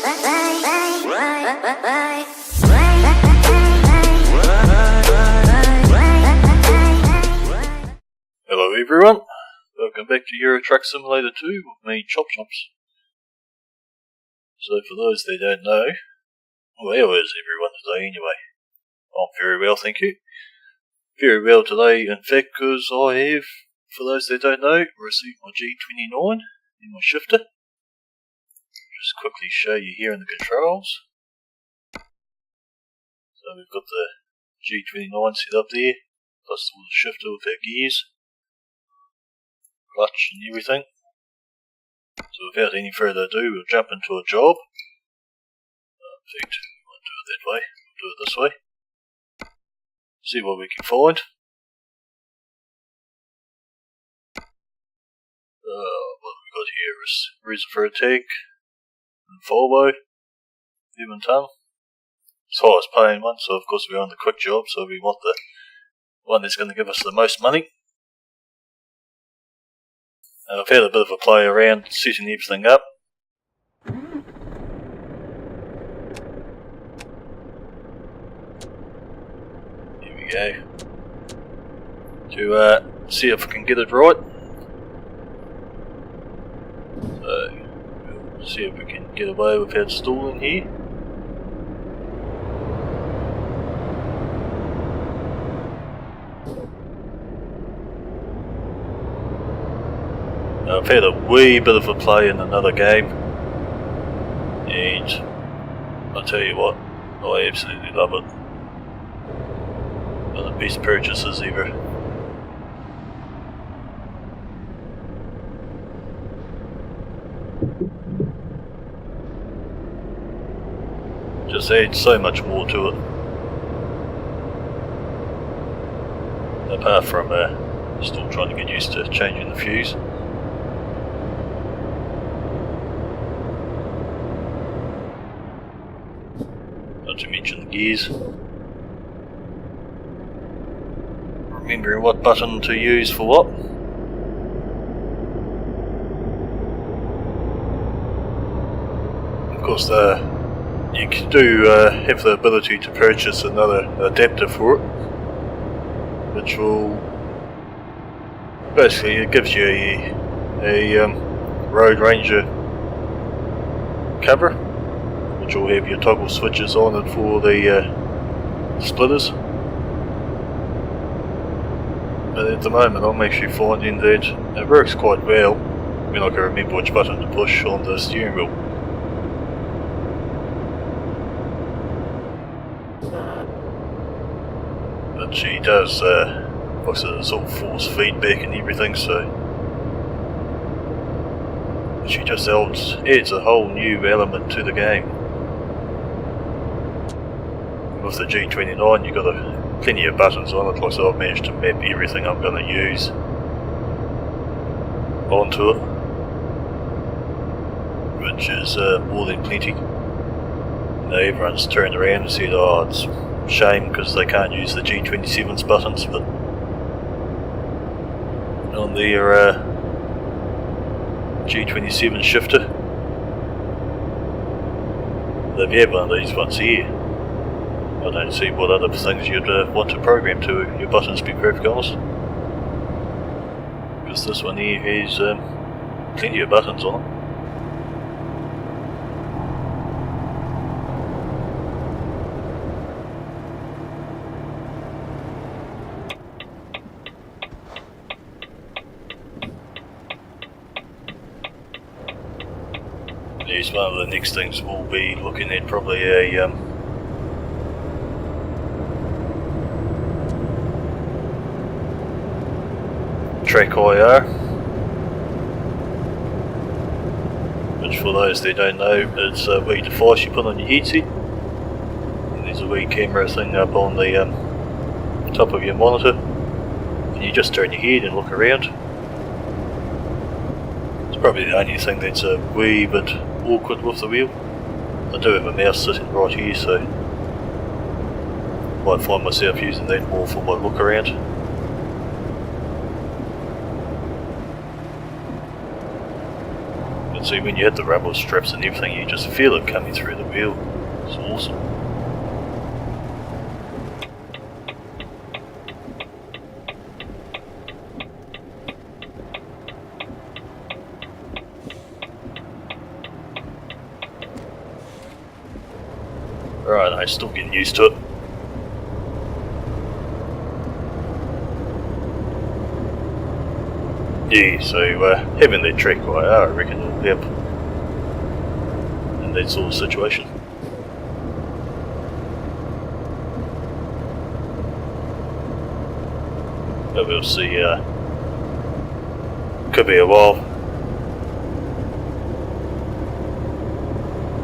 Hello everyone, welcome back to Euro Truck Simulator 2 with me, Chop Chops. So for those that don't know, well, how is everyone today anyway? I'm very well, thank you. Very well today, in fact, because I have, for those that don't know, received my G29 in my shifter. Just quickly show you here in the controls. So we've got the G29 set up there, plus the shifter with our gears, clutch and everything. So without any further ado, we'll jump into a job. In fact, we won't do it that way, we'll do it this way. See what we can find. What we've got here is reservoir tank and Volvo, 11 tonne. It's the highest paying one, so of course we're on the quick job, so we want the one that's going to give us the most money. I've had a bit of a play around setting everything up. Here we go. To see if we can get it right. So, we'll see if we can get away without stalling here. I've had a wee bit of a play in another game, and I'll tell you what, I absolutely love it. One of the best purchases ever. Just adds so much more to it. Apart from still trying to get used to changing the fuse. Not to mention the gears. Remembering what button to use for what. Of course, you do have the ability to purchase another adapter for it, which will basically, it gives you a Road Ranger cover, which will have your toggle switches on it for the splitters. But at the moment I'm actually finding that it works quite well when I can remember which button to push on the steering wheel. But she does, it's all force feedback and everything, so she just adds a whole new element to the game. With the G29 you've got plenty of buttons on it, like so I've managed to map everything I'm going to use onto it, which is more than plenty. Now everyone's turned around and said, oh, it's a shame because they can't use the G27's buttons, but on their G27 shifter they've had one of these ones here. I don't see what other things you'd want to program to your buttons, to be perfectly honest. Because this one here has plenty of buttons on it. Yes, one of the next things we'll be looking at probably a Track IR, which for those that don't know, it's a wee device you put on your headset, and there's a wee camera thing up on the top of your monitor, and you just turn your head and look around. It's probably the only thing that's a wee bit awkward with the wheel. I do have a mouse sitting right here, so I might find myself using that more for my look around. See, when you hit the rumble strips and everything, you just feel it coming through the wheel. It's awesome. Right, I'm still getting used to it. Yeah, so having that track right, I reckon will help in that sort of situation. But we'll see, could be a while.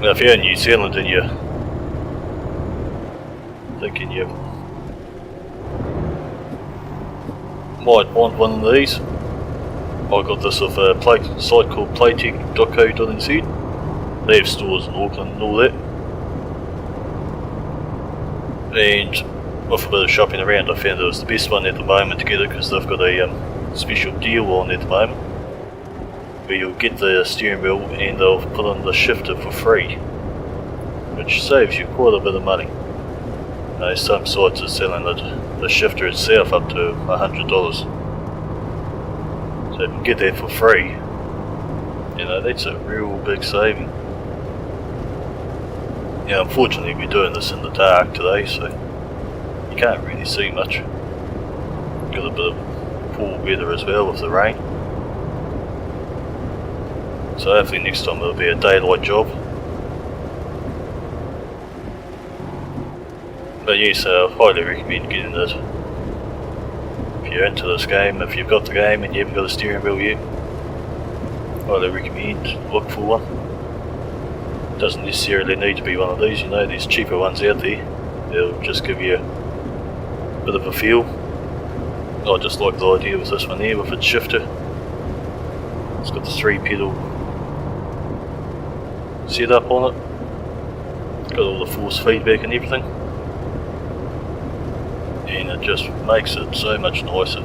Now if you're in New Zealand and you're thinking you might want one of these, I got this off a site called playtech.co.nz. They have stores in Auckland and all that. And with a bit of shopping around, I found it was the best one at the moment to get it because they've got a special deal on at the moment where you'll get the steering wheel and they'll put on the shifter for free, which saves you quite a bit of money. Some sites are selling the shifter itself up to $100. So if you get that for free, you know, that's a real big saving. Yeah, unfortunately we're doing this in the dark today, so you can't really see much. Got a bit of poor weather as well with the rain. So hopefully next time it'll be a daylight job. But yes, I highly recommend getting it. If you're into this game, if you've got the game and you haven't got a steering wheel yet, highly recommend look for one. Doesn't necessarily need to be one of these, you know, there's cheaper ones out there. They'll just give you a bit of a feel. I just like the idea with this one here with its shifter. It's got the 3-pedal setup on it. It's got all the force feedback and everything. And it just makes it so much nicer.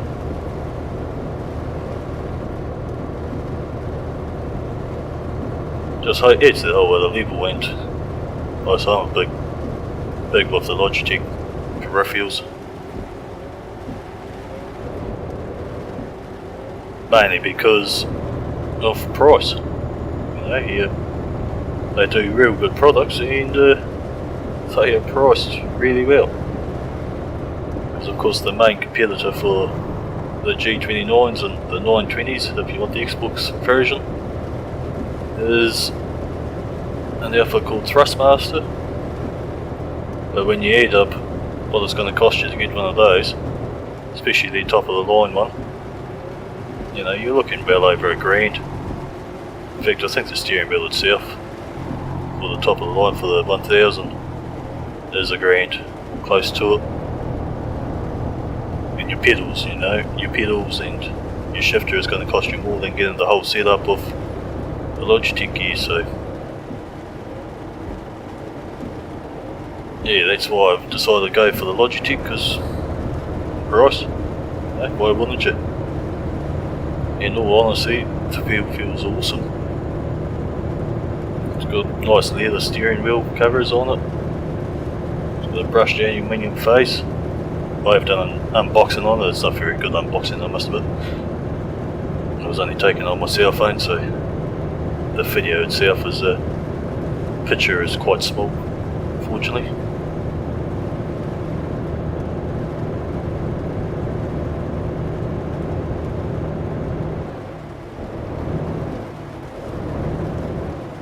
Just adds the whole other level, and I'm big with the Logitech peripherals. Mainly because of price. You know, here they do real good products and they are priced really well. Because of course the main competitor for the G29s and the 920s, if you want the Xbox version, is an outfit called Thrustmaster. But when you add up what it's going to cost you to get one of those, especially the top of the line one, you know, you're looking well over $1,000. In fact, I think the steering wheel itself for the top of the line for the 1000 is $1,000, close to it. And your pedals, you know, your pedals and your shifter is going to cost you more than getting the whole setup of the Logitech gear, so yeah, that's why I've decided to go for the Logitech, because price, you know, why wouldn't you? In all honesty, the wheel feels awesome. It's got nice leather steering wheel covers on it. It's got a brushed aluminium face. I've done an unboxing on it. It's not very good unboxing, I must admit. I was only taken on my cell phone, so the video itself is picture is quite small, unfortunately.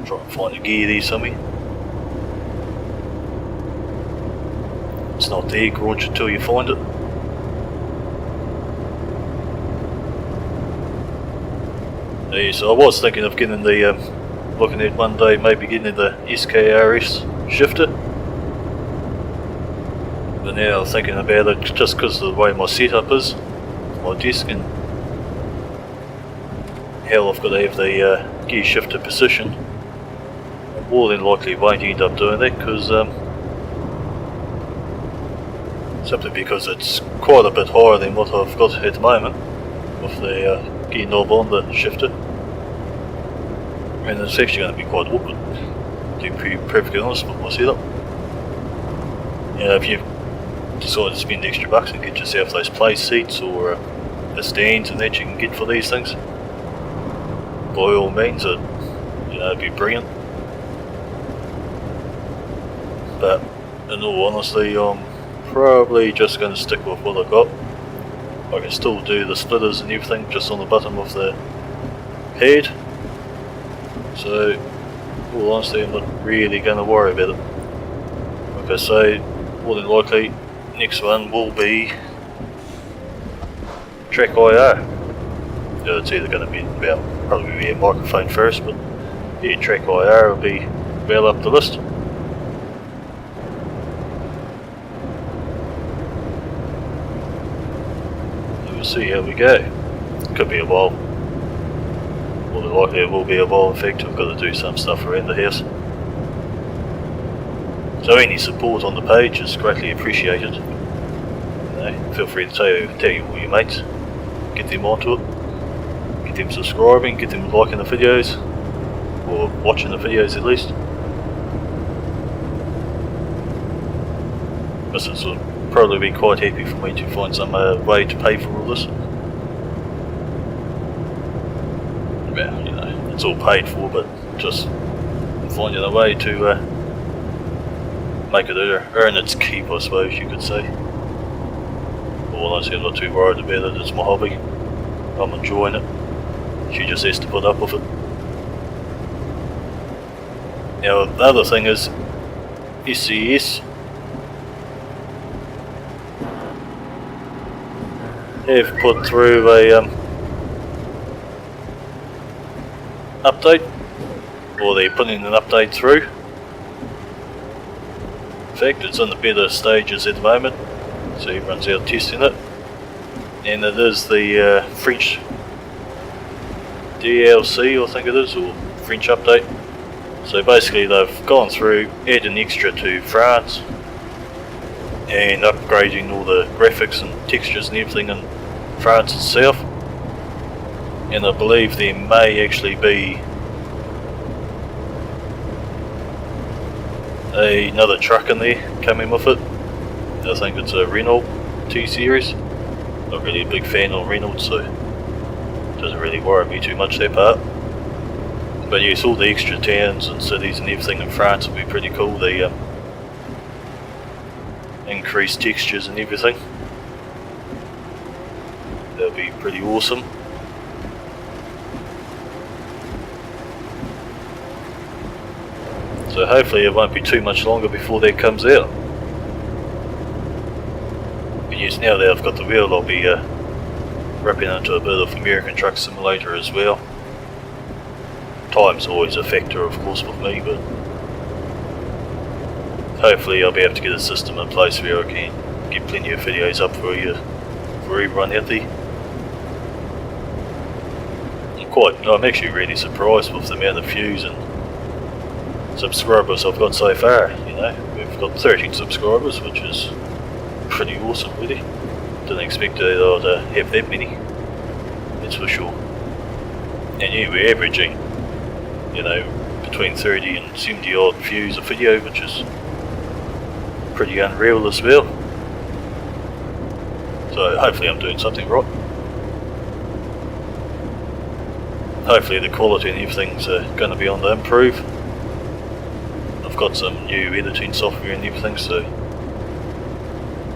Try and find a gear there somewhere. It's not there, Grouch, until you find it. Yeah, so I was thinking of getting the, looking at one day maybe getting the SKRS shifter. But now I'm thinking about it just because of the way my setup is, my desk, and how I've got to have the gear shifter position. I more than likely won't end up doing that because simply because it's quite a bit higher than what I've got at the moment with the gear knob on the shifter. And it's actually going to be quite awkward, to be perfectly honest with my setup. You know, if you decide to spend extra bucks and get yourself those play seats or the stands and that you can get for these things, by all means, it'd be brilliant. But in all honesty, I'm probably just going to stick with what I got. I can still do the splitters and everything just on the bottom of the head. So, in all honesty, I'm not really going to worry about it. Like I say, more than likely, next one will be Track IR. It's either going to be probably be a microphone first, but yeah, Track IR will be well up the list. We'll see how we go. Could be a while. More than likely it will be a while. In fact, I've got to do some stuff around the house. So any support on the page is greatly appreciated. Feel free to tell all your mates. Get them onto it. Get them subscribing, get them liking the videos. Or watching the videos at least. This will probably be quite happy for me to find some way to pay for all this. Well, it's all paid for, but just finding a way to make it earn its keep, I suppose you could say. Well, honestly, I'm not too worried about it. It's my hobby. I'm enjoying it. She just has to put up with it. Now, the other thing is SCS have put through a update, or they're putting an update through. In fact, it's in the beta stages at the moment, so everyone's out testing it, and it is the French DLC, I think it is, or French update. So basically they've gone through, adding extra to France, and upgrading all the graphics and textures and everything in France itself. And I believe there may actually be another truck in there coming with it. I think it's a Renault T-Series. Not really a big fan of Renault, so it doesn't really worry me too much, that part. But yes, all the extra towns and cities and everything in France will be pretty cool. The increased textures and everything. That'll be pretty awesome. So hopefully it won't be too much longer before that comes out. But yes, now that I've got the wheel, I'll be ripping into a bit of American Truck Simulator as well. Time's always a factor, of course, with me, but hopefully I'll be able to get a system in place where I can get plenty of videos up for everyone out there. I'm actually really surprised with the amount of views and subscribers I've got so far. We've got 13 subscribers, which is pretty awesome, really. Didn't expect I'd have that many, that's for sure. And yeah, we're averaging, between 30 and 70 odd views a video, which is pretty unreal as well. So hopefully I'm doing something right. Hopefully the quality and everything's going to be on the improve. I've got some new editing software and everything, so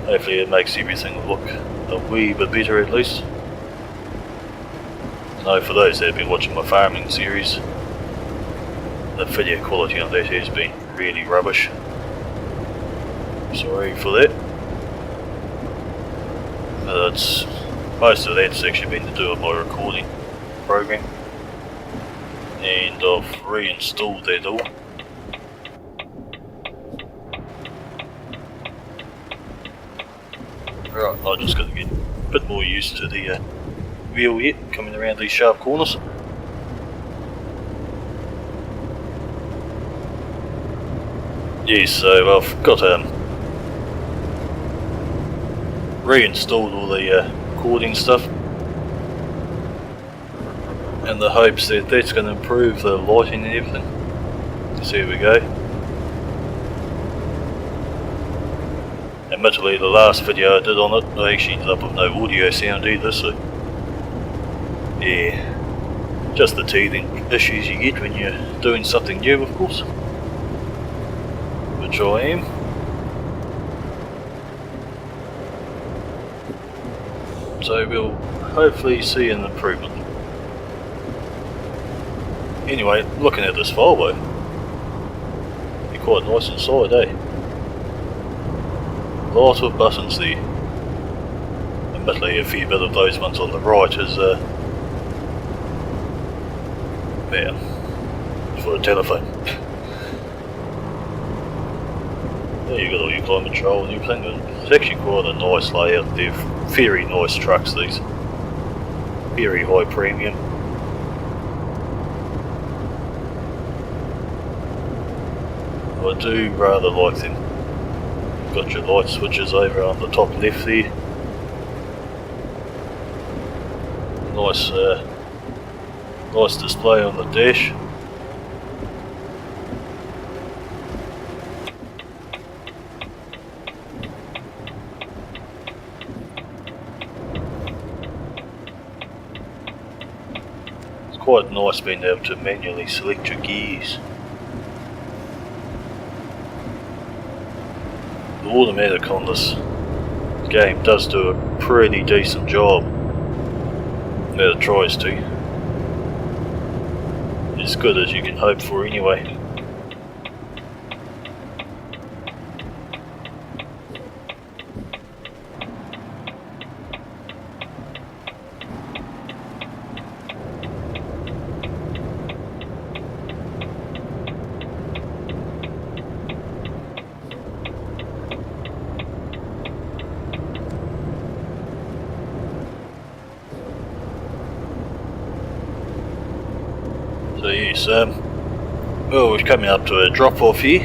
hopefully it makes everything look a wee bit better at least. Now, for those that have been watching my farming series, the video quality on that has been really rubbish. Sorry for that. Most of that's actually been to do with my recording program, and I've reinstalled that all. Right, I just got to get a bit more used to the wheel yet, coming around these sharp corners. Yes, so I've got reinstalled all the recording stuff. in the hopes that that's going to improve the lighting and everything. So here we go. Admittedly, the last video I did on it, I actually ended up with no audio sound either, so yeah, just the teething issues you get when you're doing something new, of course, which I am. So we'll hopefully see an improvement. Anyway, looking at this Volvo, be quite nice inside, eh? Lot of buttons there. Admittedly, a fair bit of those ones on the right is for a telephone. There you got all your climate control and everything, and it's actually quite a nice layout. They're very nice trucks, these. Very high premium. I do rather like them. Got your light switches over on the top left there. Nice, nice display on the dash. It's quite nice being able to manually select your gears. The automatic on this game does do a pretty decent job. It tries to. As good as you can hope for anyway. So yes, well, we're coming up to a drop off here.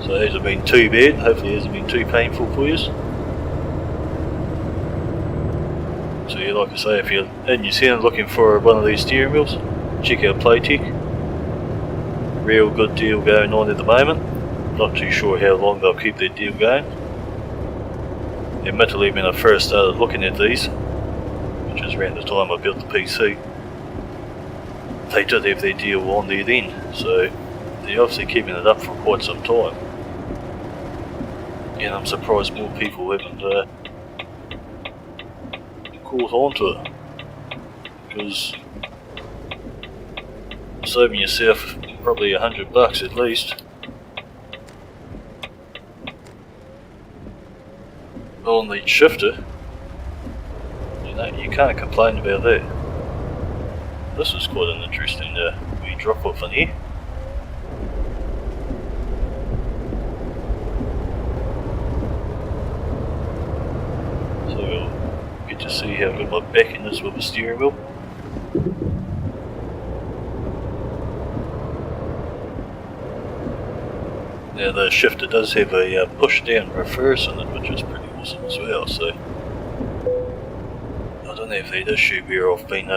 So it hasn't been too bad, hopefully it hasn't been too painful for you. So yeah, like I say, if you're in New Zealand looking for one of these steering wheels, check out Playtech. Real good deal going on at the moment. Not too sure how long they'll keep their deal going. Admittedly, when I first started looking at these, which is around the time I built the PC, they did have their deal on there then, so they're obviously keeping it up for quite some time. And I'm surprised more people haven't caught on to it, because saving yourself probably $100 at least on the shifter. You know, you can't complain about that. This is quite an interesting wee drop off in here. So we'll get to see how good my backing is with the steering wheel. Now the shifter does have a push down reverse in it, which is pretty awesome as well, so I don't have that issue where I've been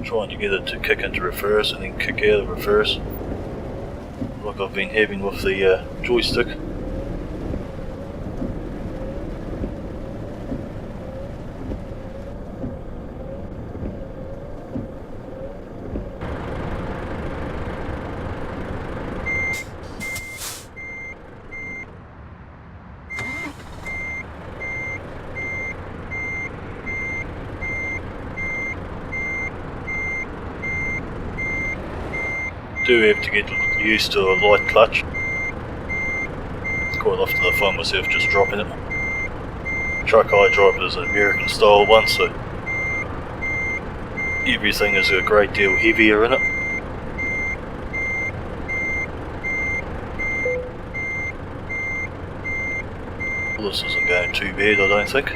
trying to get it to kick into reverse and then kick out of reverse, like I've been having with the joystick. Do have to get used to a light clutch. Quite often I find myself just dropping it. The truck I drive is an American style one, so everything is a great deal heavier in it. Well, this isn't going too bad, I don't think.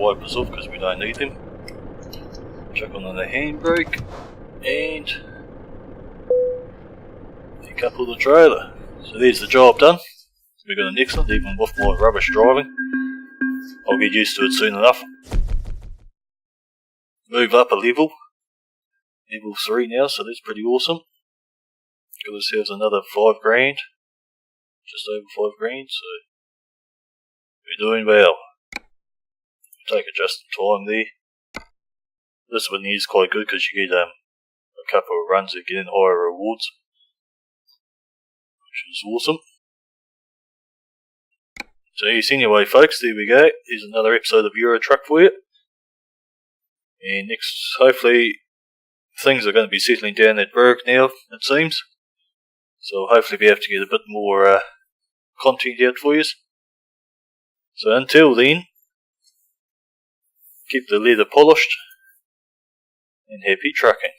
wipers off because we don't need them. Chuck on the handbrake and decouple the trailer. So there's the job done. We've got an excellent, even with my rubbish driving. I'll get used to it soon enough. Move up a level. Level 3 now, so that's pretty awesome. Got ourselves another 5 grand. Just over 5 grand, so we're doing well. Take it just in time there. This one is quite good because you get a couple of runs that get in higher rewards, which is awesome. So yes, anyway folks, there we go. Here's another episode of Euro Truck for you. And next, hopefully, things are going to be settling down at Berg now, it seems. So hopefully be able to get a bit more content out for you. So until then, keep the leather polished and happy trucking.